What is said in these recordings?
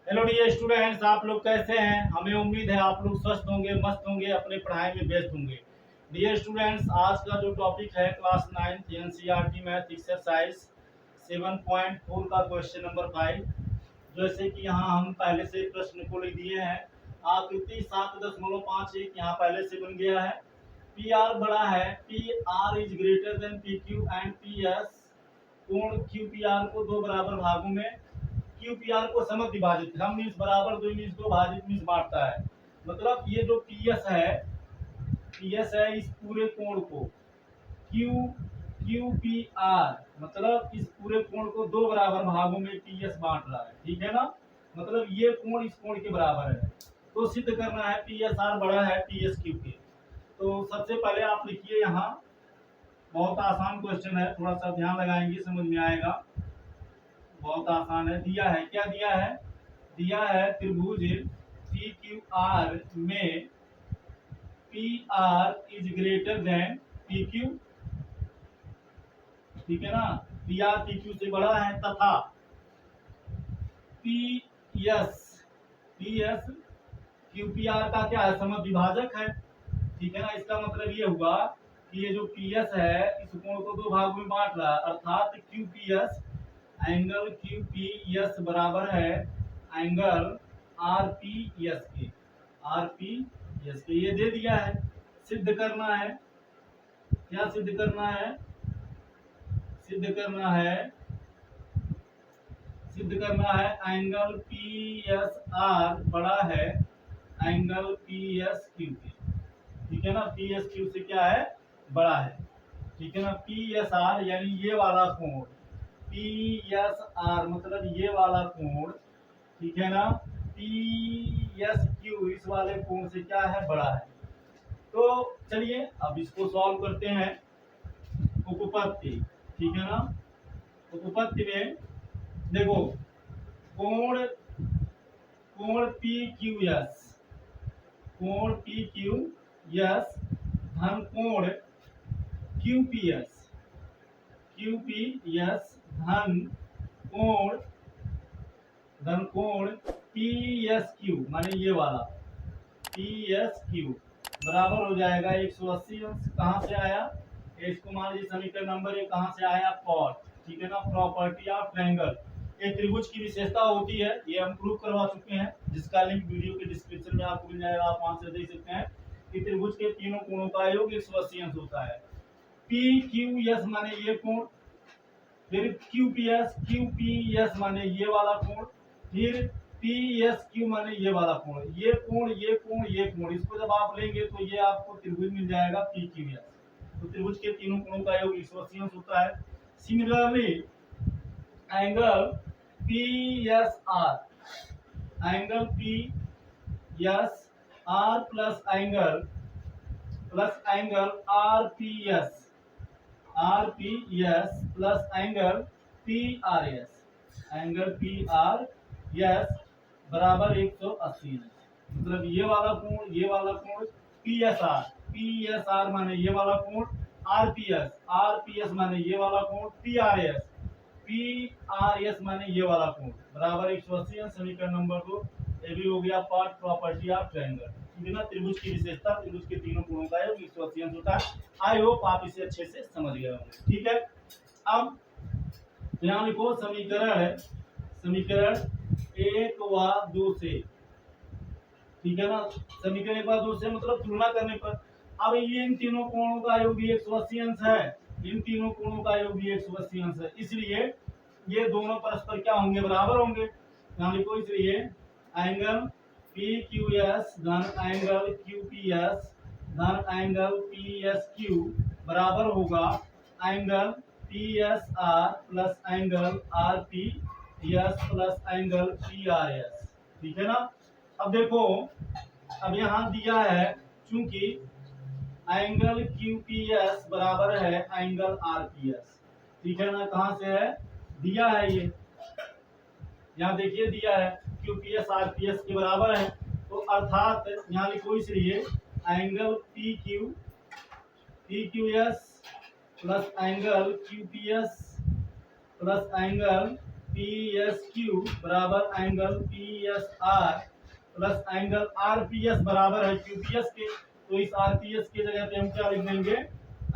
Hello dear students, आप लोग कैसे हैं। हमें उम्मीद है आप लोग स्वस्थ होंगे, मस्त होंगे, अपने पढ़ाई में व्यस्त होंगे। डियर स्टूडेंट्स, आज का जो टॉपिक है क्लास 9 एनसीईआरटी मैथ एक्सरसाइज 7.4 का क्वेश्चन नंबर 5। जैसे कि यहाँ हम पहले से प्रश्न को लिख दिए हैं। आकृति 7.51 यहाँ पहले से बन गया है। पी आर बड़ा है, P R is greater than P Q and P S. कोण क्यू पी आर को दो बराबर भागों में क्यू पी आर को समझ विभाजित, हम मीन्स बराबर, दो मीन्स दो, भाजित मीन्स बांटता है। मतलब ये जो पी एस है इस पूरे कोण को क्यू क्यू पी आर, मतलब इस पूरे कोण को दो बराबर भागों में पी एस बांट रहा है, ठीक है ना। मतलब ये कोण इस कोण के बराबर है, तो सिद्ध करना है पी एस आर बड़ा है पी एस क्यू के। तो सबसे पहले आप लिखिए, यहाँ बहुत आसान क्वेश्चन है, थोड़ा सा ध्यान लगाएंगे समझ में आएगा। बहुत आसान है। दिया है, क्या दिया है? दिया है त्रिभुज पी क्यू आर में P R is greater than P Q, ठीक है ना। पी आर पी क्यू से बड़ा है तथा P S Q P R का क्या है? समविभाजक है, ठीक है ना। इसका मतलब ये हुआ कि ये जो पी एस है इस कोण को दो भागों में बांट रहा है, अर्थात Q P S angle Q P S बराबर है एंगल आर पी एस के, आर पी एस के। ये दे दिया है, सिद्ध करना है। क्या सिद्ध करना है? सिद्ध करना है, सिद्ध करना है एंगल पी एस आर बड़ा है एंगल पी एस क्यू के, ठीक है ना। पी एस क्यू से क्या है? बड़ा है, ठीक है ना। पी एस आर यानी ये वाला कोण, पी एस आर मतलब ये वाला कोण, ठीक है ना। पी एस क्यू इस वाले कोण से क्या है? बड़ा है। तो चलिए अब इसको सॉल्व करते हैं। उपपत्ति, ठीक है ना। उपपत्ति में देखो, कोण कोण पी क्यू एस, कोण पी क्यू एस धन कोण Q P S, Q P S धन कोण पी एस क्यू माने ये वाला पी एस क्यू बराबर हो जाएगा 180 अंश। कहाँ से आया? इसको मान लीजिए समीकरण नंबर 1 कहाँ से आया? कॉट, ठीक है ना। प्रॉपर्टी ऑफ ट्रायंगल, एक त्रिभुज की विशेषता होती है, ये हम प्रूव करवा चुके हैं, जिसका लिंक वीडियो के डिस्क्रिप्शन में आपको मिल जाएगा, आप वहां से देख सकते हैं कि त्रिभुज के तीनों कोणों का योग 180 अंश होता है। पी क्यू एस माने ये कोण, फिर क्यू पी एस माने ये वाला कोण, फिर पी एस क्यू माने ये वाला कोण, ये कोण ये कोण ये कोण, इसको जब आप लेंगे तो ये आपको त्रिभुज मिल जाएगा पी क्यू एस। तो त्रिभुज के तीनों कोणों का योग 180 अंश होता है। Similarly angle P S are, angle P S R plus angle R P S, R P S plus angle P R S, angle P R S बराबर 180 है। मतलब ये वाला कोण पी एस आर माने ये वाला कोण, आर पी एस माने ये वाला कोण, पी आर एस माने ये वाला कोण बराबर 180 है। समीकरण नंबर 2 ये भी हो गया पार्ट प्रॉपर्टी ऑफ ट्रायंगल, ठीक है ना। त्रिभुज की विशेषता, त्रिभुज के तीनों कोणों का योग 180 अंश होता है। आई होप आप इसे अच्छे से समझ गए होंगे, ठीक है। अब यहाँ लिखो समीकरण 1 व 2 से, ठीक है ना। समीकरण 1 व 2 से मतलब तुलना करने पर, अब ये इन तीनों कोणों का योग भी 180 अंश है, इन तीनों कोणों का योग भी 180 अंश है, इसलिए ये दोनों परस्पर क्या होंगे? बराबर होंगे। यहाँ लिखो, इसलिए एंगल पी क्यू एस धन एंगल क्यू पी एस धन एंगल पी एस क्यू बराबर होगा angle P S R plus angle R P S plus angle P R S, ठीक है ना। अब देखो, अब यहाँ दिया है चूंकि एंगल क्यू पी एस बराबर है एंगल आर पी एस, ठीक है ना। कहाँ से है? दिया है ये, यहाँ देखिए दिया है Q P S R P S के बराबर है, तो अर्थात यहाँ लिखो, इसलिए angle P Q S plus angle Q P S plus angle P S Q बराबर angle P S R plus angle R P S बराबर है क्यू पी एस के। तो इस आर पी एस की जगह पे हम क्या लिख देंगे,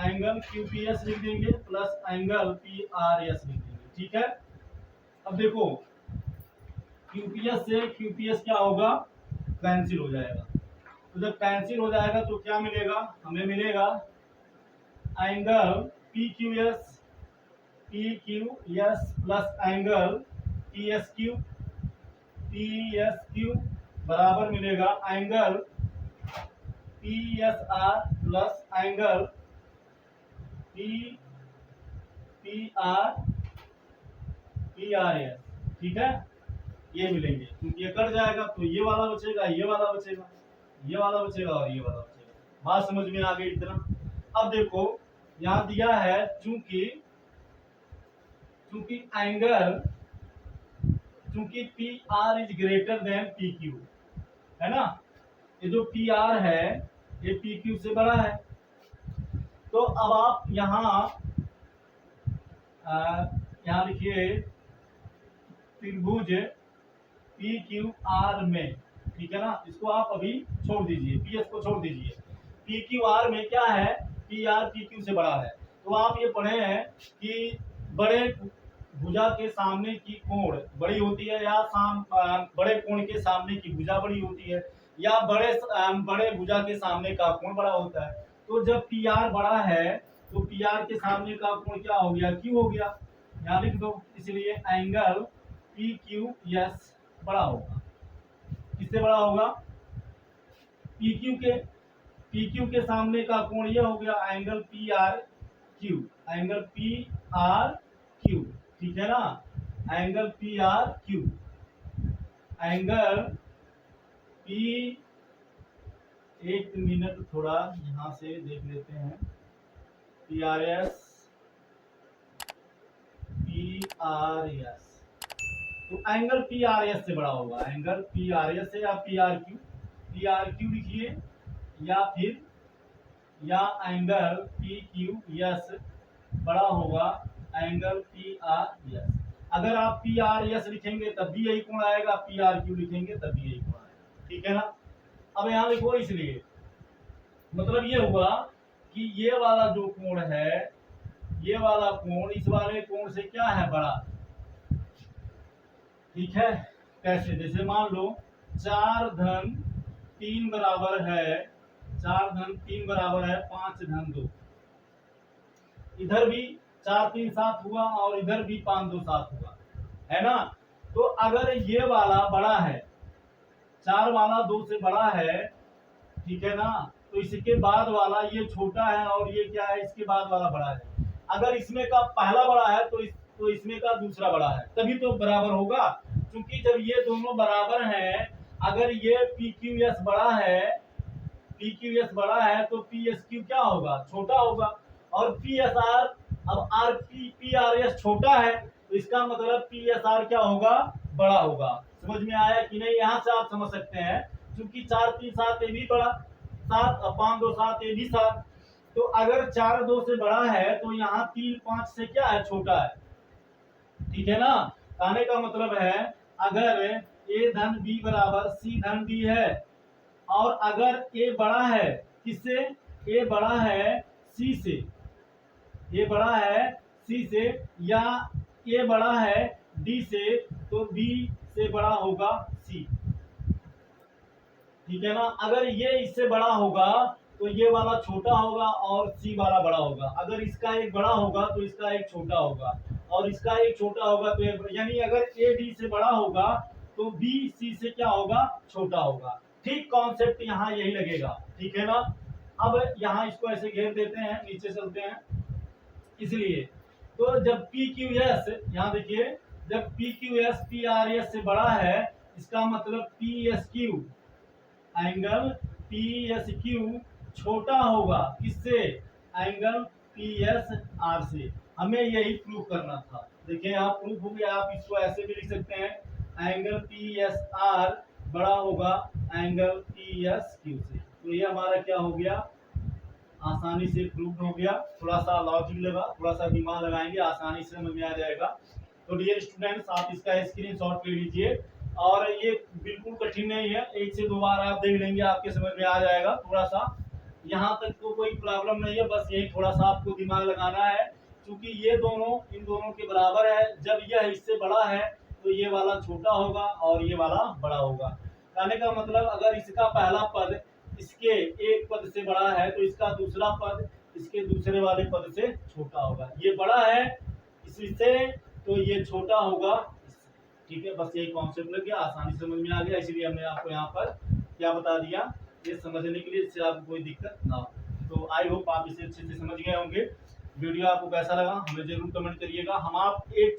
एंगल क्यू पी एस लिख देंगे plus angle P R S लिख देंगे। ठीक है, अब देखो QPS से QPS क्या होगा, कैंसिल हो जाएगा। तो जब कैंसिल हो जाएगा तो क्या मिलेगा, हमें मिलेगा angle PQS plus angle PSQ बराबर मिलेगा angle PSR plus angle PRS। ठीक है, ये मिलेंगे क्योंकि ये कट जाएगा तो ये वाला बचेगा, ये वाला बचेगा, ये वाला बचेगा और ये वाला बचेगा। बात समझ में आ गई इतना। अब देखो यहाँ दिया है चूंकि P R is greater than P Q, है ना, ये जो पी आर है ये पी क्यू से बड़ा है। तो अब आप यहाँ लिखिए त्रिभुज पी क्यू आर में, ठीक है ना, इसको आप अभी छोड़ दीजिए, पी एस को छोड़ दीजिए। पी क्यू आर में क्या है, पी आर पी क्यू से बड़ा है। तो आप ये पढ़े हैं कि बड़े भुजा के सामने की कोण बड़ी होती है या बड़े कोण के सामने की भुजा बड़ी होती है या बड़े भुजा के सामने का कोण बड़ा होता है। तो जब पी आर बड़ा है तो पी आर के सामने का कोण क्या हो गया, क्यू हो गया, यहाँ लिख दो। इसलिए एंगल पी क्यू एस बड़ा होगा, किससे बड़ा होगा, पी क्यू के सामने का कोण ये हो गया angle P R Q, angle P R Q, ठीक है ना, angle P R Q, angle P, एक मिनट थोड़ा यहां से देख लेते हैं, पी आर एस, तो एंगल पी आर एस से बड़ा होगा, एंगल पी आर एस से या पी आर क्यू लिखिए या एंगल पी क्यू एस बड़ा होगा एंगल पी आर एस। अगर आप पी आर एस लिखेंगे तब भी यही कोण आएगा, पी आर क्यू लिखेंगे तब भी यही कोण आएगा, ठीक है ना। अब यहाँ लिखो, इसलिए मतलब ये हुआ कि ये वाला जो कोण है, ये वाला कोण इस वाले कोण से क्या है, बड़ा, ठीक है। कैसे, जैसे मान लो 4-3 बराबर है 5-2, इधर भी 4-3-7 हुआ और इधर भी 5-2-7 हुआ, है ना। तो अगर ये वाला बड़ा है, 4 वाला 2 से बड़ा है, ठीक है ना, तो इसके बाद वाला ये छोटा है और ये क्या है, इसके बाद वाला बड़ा है। अगर इसमें का पहला बड़ा है तो इसमें का दूसरा बड़ा है, तभी तो बराबर होगा। क्योंकि जब ये दोनों बराबर हैं, अगर ये PQS बड़ा है तो PSQ क्या होगा, छोटा होगा, और PSR, अब PRS छोटा है तो इसका मतलब PSR क्या होगा, बड़ा होगा। समझ में आया कि नहीं, यहाँ से आप समझ सकते हैं, क्योंकि 4-3-7 ये भी बड़ा, 7-5-2-7 ये भी 7, तो अगर 4-2 से बड़ा है तो यहाँ 3-5 से क्या है, छोटा है, ठीक है ना। कहने का मतलब है अगर A धन B बराबर C धन D है, और अगर A बड़ा है किससे, A बड़ा है C से, A बड़ा है C से, या A बड़ा है D से, तो B से बड़ा होगा C, ठीक है ना। अगर ये इससे बड़ा होगा तो ये वाला छोटा होगा और C वाला बड़ा होगा। अगर इसका एक बड़ा होगा तो इसका एक छोटा होगा, और इसका एक छोटा होगा तो यानी अगर A D से बड़ा होगा तो B C से क्या होगा, छोटा होगा। ठीक कॉन्सेप्ट यहाँ यही लगेगा, ठीक है ना। अब यहाँ इसको ऐसे घेर देते हैं, नीचे चलते हैं। इसलिए तो जब PQS, यहाँ देखिए, जब PQS PRS से बड़ा है, इसका मतलब PSQ, एंगल PSQ छोटा होगा किससे, एंगल PSR से। हमें यही प्रूव करना था। देखिए यहाँ प्रूफ हो गया। आप इसको ऐसे भी लिख सकते हैं, एंगल PSR बड़ा होगा एंगल PSQ से। तो ये हमारा क्या हो गया, आसानी से प्रूव हो गया। थोड़ा सा लॉजिक लगा, थोड़ा सा दिमाग लगाएंगे, आसानी से समझ में आ जाएगा। तो डियर स्टूडेंट्स, आप इसका स्क्रीनशॉट ले लीजिए और ये बिल्कुल कठिन नहीं है, एक से दो बार आप देख लेंगे आपके समझ में आ जाएगा। थोड़ा सा यहाँ तक तो कोई प्रॉब्लम नहीं है, बस यही थोड़ा सा आपको दिमाग लगाना है, क्योंकि ये दोनों इन दोनों के बराबर है। जब यह इससे बड़ा है तो ये वाला छोटा होगा और ये वाला बड़ा होगा। कहने का मतलब अगर इसका पहला पद इसके एक पद से बड़ा है तो इसका दूसरा पद इसके दूसरे वाले पद से छोटा होगा। ये बड़ा है इससे तो ये छोटा होगा इससे। ठीक है, बस यही कॉन्सेप्ट लग गया, आसानी समझ में आ गया, इसलिए हमने आपको यहाँ पर क्या बता दिया, ये समझने के लिए, इससे आपको कोई दिक्कत ना हो। तो आई होप आप इसे अच्छे से समझ गए होंगे। वीडियो आपको कैसा लगा हमें जरूर कमेंट करिएगा। हम आप एक